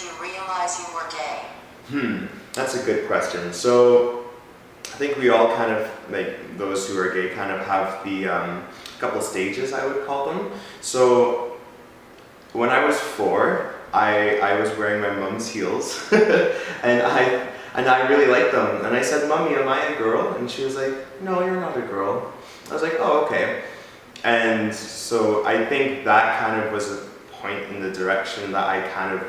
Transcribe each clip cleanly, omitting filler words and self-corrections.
did you realize you were gay? That's a good question. So I think we all kind of, like those who are gay, kind of have the couple stages, I would call them. So when I was 4, I was wearing my mom's heels, and I really liked them. And I said, "Mommy, am I a girl?" And she was like, "No, you're not a girl." I was like, "Oh, okay." And so I think that kind of was a point in the direction that I kind of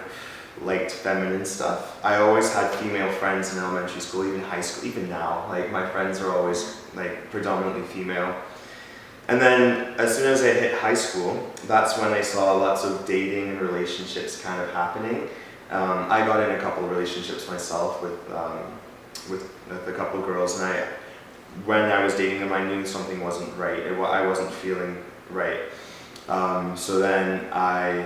liked feminine stuff. I always had female friends in elementary school, even high school, even now. Like my friends are always like predominantly female. And then as soon as I hit high school, that's when I saw lots of dating and relationships kind of happening. I got in a couple of relationships myself with a couple of girls, and when I was dating them, I knew something wasn't right. I wasn't feeling right. So then I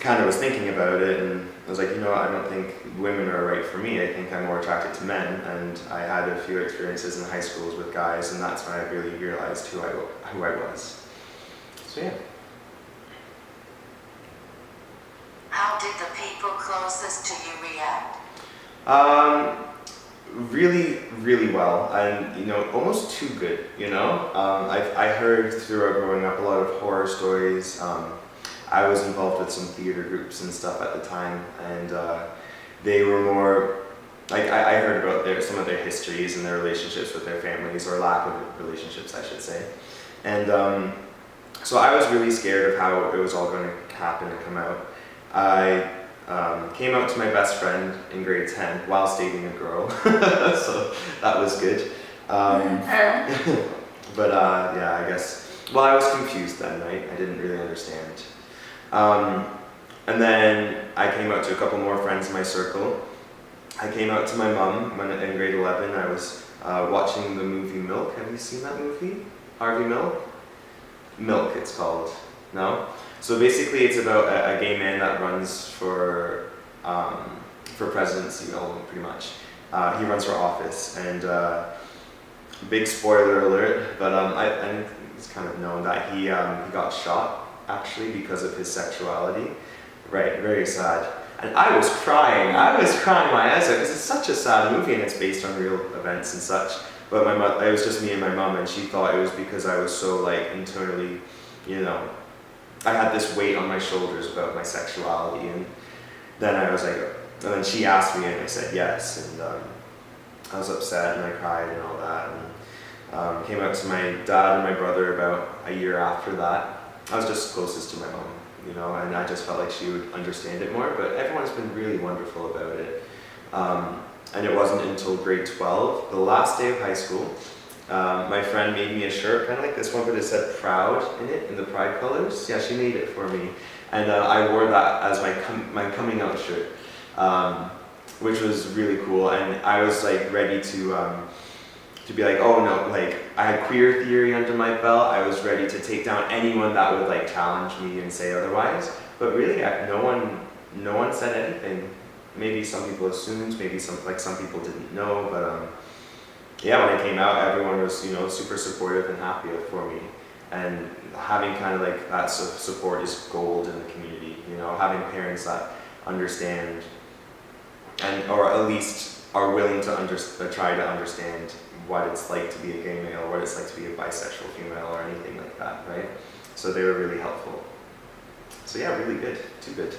kind of was thinking about it, and I was like, you know what, I don't think women are right for me. I think I'm more attracted to men, and I had a few experiences in high schools with guys, and that's when I really realized who I was. So yeah. How did the people closest to you react? Really, really well, and you know, almost too good. You know, I heard throughout growing up a lot of horror stories. I was involved with some theater groups and stuff at the time, and they were more like I heard about some of their histories and their relationships with their families, or lack of relationships, I should say. And so I was really scared of how it was all going to happen and come out. I came out to my best friend in grade 10 whilst dating a girl, so that was good. But yeah, I guess, well, I was confused then, right? I didn't really understand. And then I came out to a couple more friends in my circle. I came out to my mom when in grade 11. I was watching the movie Milk. Have you seen that movie? Harvey Milk? Milk, it's called. No? So basically it's about a gay man that runs for presidency, pretty much. He runs for office, and big spoiler alert, but I think it's kind of known that he got shot, actually, because of his sexuality. Right, very sad. And I was crying my eyes out, because it's such a sad movie and it's based on real events and such. But it was just me and my mom, and she thought it was because I was so like internally, you know, I had this weight on my shoulders about my sexuality. And then I was like, and then she asked me and I said yes, and I was upset and I cried and all that. And came out to my dad and my brother about a year after that. I was just closest to my mom, you know, and I just felt like she would understand it more, but everyone's been really wonderful about it. And it wasn't until grade 12, the last day of high school, my friend made me a shirt, kind of like this one, but it said proud in it, in the pride colors. Yeah, she made it for me. And I wore that as my coming out shirt, which was really cool. And I was like ready to be like, oh no, like I had queer theory under my belt. I was ready to take down anyone that would like challenge me and say otherwise. But really, no one said anything. Maybe some people assumed, maybe some people didn't know. But yeah, when I came out, everyone was, you know, super supportive and happy for me. And having kind of like that support is gold in the community. You know, having parents that understand, and or at least are willing to try to understand what it's like to be a gay male, what it's like to be a bisexual female, or anything like that, right? So they were really helpful. So yeah, really good, too good.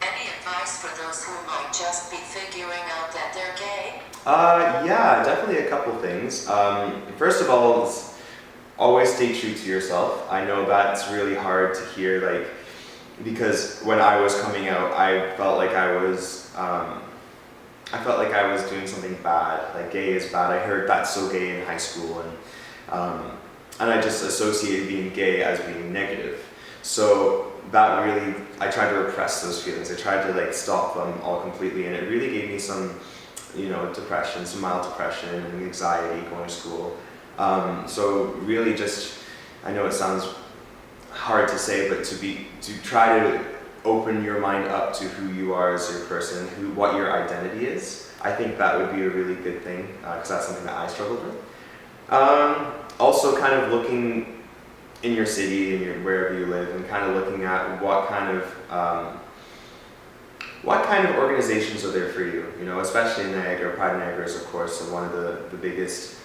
Any advice for those who might just be figuring out that they're gay? Yeah, definitely a couple things. First of all, always stay true to yourself. I know that's really hard to hear, like, because when I was coming out, I felt like I was doing something bad. Like, gay is bad. I heard that's so gay in high school, and I just associated being gay as being negative. So that really, I tried to repress those feelings. I tried to like stop them all completely, and it really gave me some, you know, depression, some mild depression and anxiety going to school. So really just, I know it sounds hard to say, but to try to open your mind up to who you are as your person, what your identity is. I think that would be a really good thing, because that's something that I struggled with. Also kind of looking in your city and wherever you live, and kind of looking at what kind of organizations are there for you, you know, especially in Niagara. Pride Niagara is, of course, one of the biggest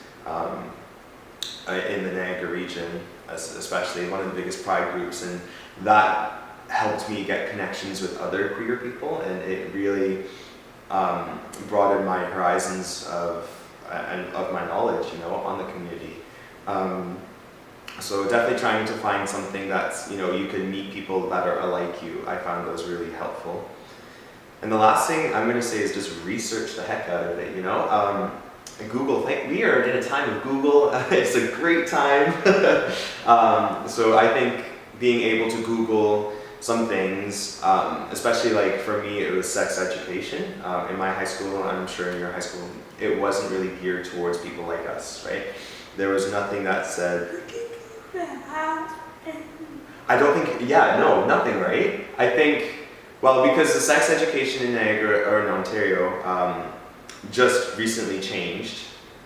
in the Niagara region, especially one of the biggest pride groups, and that helped me get connections with other queer people, and it really broadened my horizons of my knowledge, you know, on the community. So definitely trying to find something that's, you know, you can meet people that are like you. I found those really helpful. And the last thing I'm going to say is just research the heck out of it, you know. Google, we are in a time of Google. It's a great time. So I think being able to Google some things, especially like for me, it was sex education. In my high school, I'm sure in your high school, it wasn't really geared towards people like us, right? There was nothing that said, I don't think, yeah, no, nothing, right? I think, well, because the sex education in Niagara, or in Ontario, just recently changed.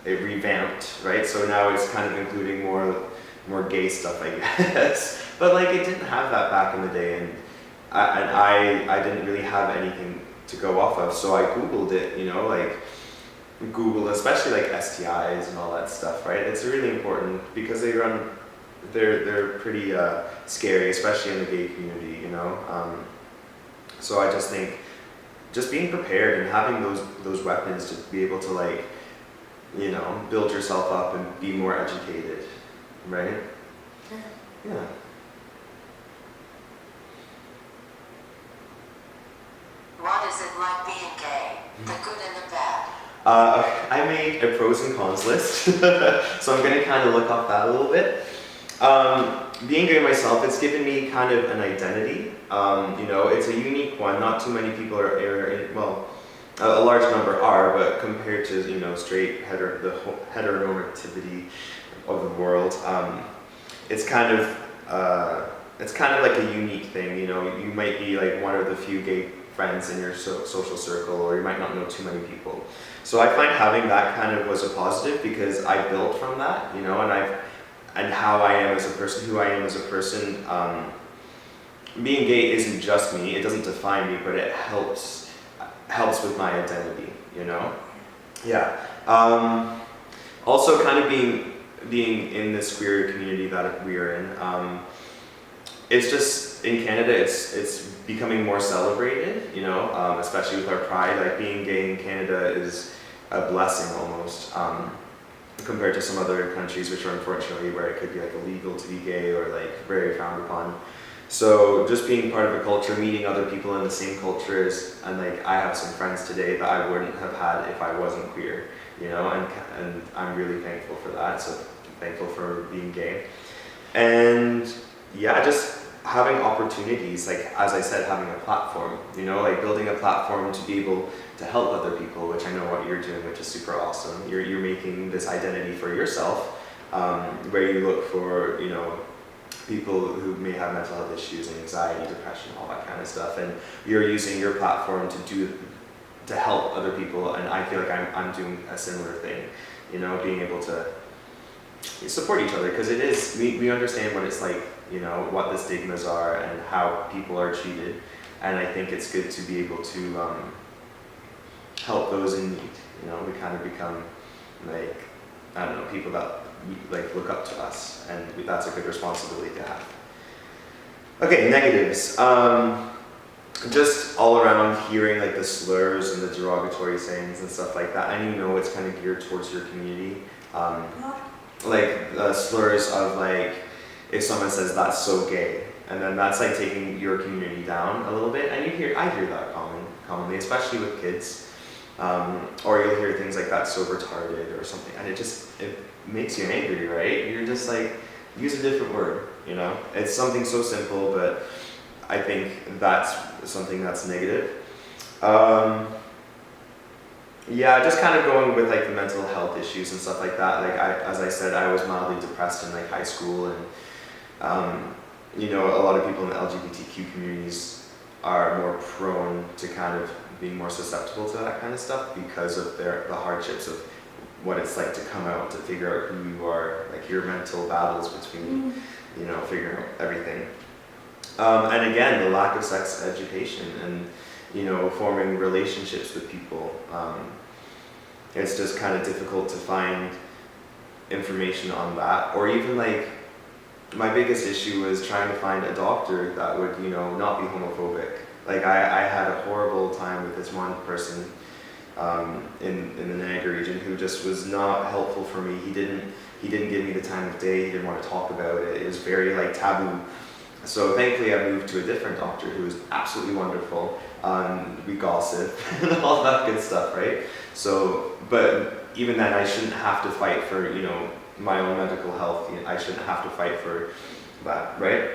It revamped, right? So now it's kind of including more gay stuff, I guess. But like, it didn't have that back in the day, and I didn't really have anything to go off of, so I Googled it, you know, like Google, especially like STIs and all that stuff, right? It's really important because they're pretty scary, especially in the gay community, you know. So I just think just being prepared and having those weapons to be able to, like, you know, build yourself up and be more educated, right? Yeah. What is it like being gay? The good and the bad? I made a pros and cons list, so I'm going to kind of look off that a little bit. Being gay myself, it's given me kind of an identity. You know, it's a unique one. Not too many people are in, well, a large number are, but compared to, you know, straight the heteronormativity of the world, it's kind of like a unique thing. You know, you might be like one of the few gay friends in your social circle, or you might not know too many people. So I find having that kind of was a positive, because I built from that, you know, and how I am as a person, who I am as a person. Being gay isn't just me, it doesn't define me, but it helps with my identity, you know? Yeah. Also kind of being in this queer community that we are in, it's just, in Canada, it's becoming more celebrated, you know, especially with our pride. Like, being gay in Canada is a blessing almost, compared to some other countries, which are unfortunately where it could be like illegal to be gay, or like very frowned upon. So just being part of a culture, meeting other people in the same cultures, and like, I have some friends today that I wouldn't have had if I wasn't queer, you know, and I'm really thankful for that. So thankful for being gay. And yeah, just having opportunities, like, as I said, having a platform, you know, like building a platform to be able to help other people, which I know what you're doing, which is super awesome. You're making this identity for yourself, where you look for, you know, people who may have mental health issues, anxiety, depression, all that kind of stuff, and you're using your platform to help other people. And I feel like I'm doing a similar thing, you know, being able to support each other, because it is, we understand what it's like, you know, what the stigmas are and how people are treated, and I think it's good to be able to help those in need. You know, we kind of become like, I don't know, people that like look up to us, and that's a good responsibility to have. Okay, negatives. Just all around hearing like the slurs and the derogatory sayings and stuff like that, and you know it's kind of geared towards your community. Like slurs of like, if someone says that's so gay, and then that's like taking your community down a little bit, and I hear that commonly, especially with kids, or you'll hear things like that's so retarded or something, and it makes you angry, right? You're just like, use a different word, you know? It's something so simple, but I think that's something that's negative. Yeah, just kind of going with like the mental health issues and stuff like that. Like, as I said, I was mildly depressed in like high school, and you know, a lot of people in the LGBTQ communities are more prone to kind of being more susceptible to that kind of stuff because of the hardships of what it's like to come out, to figure out who you are, like your mental battles between, you know, figuring out everything. And again, the lack of sex education and, you know, forming relationships with people. It's just kind of difficult to find information on that. Or even like, my biggest issue was trying to find a doctor that would, you know, not be homophobic. Like I had a horrible time with this one person in the Niagara region who just was not helpful for me. He didn't give me the time of day. He didn't want to talk about it. It was very like taboo. So thankfully I moved to a different doctor who was absolutely wonderful. We gossip and all that good stuff, right? So, but even then I shouldn't have to fight for, you know, my own medical health. I shouldn't have to fight for that, right?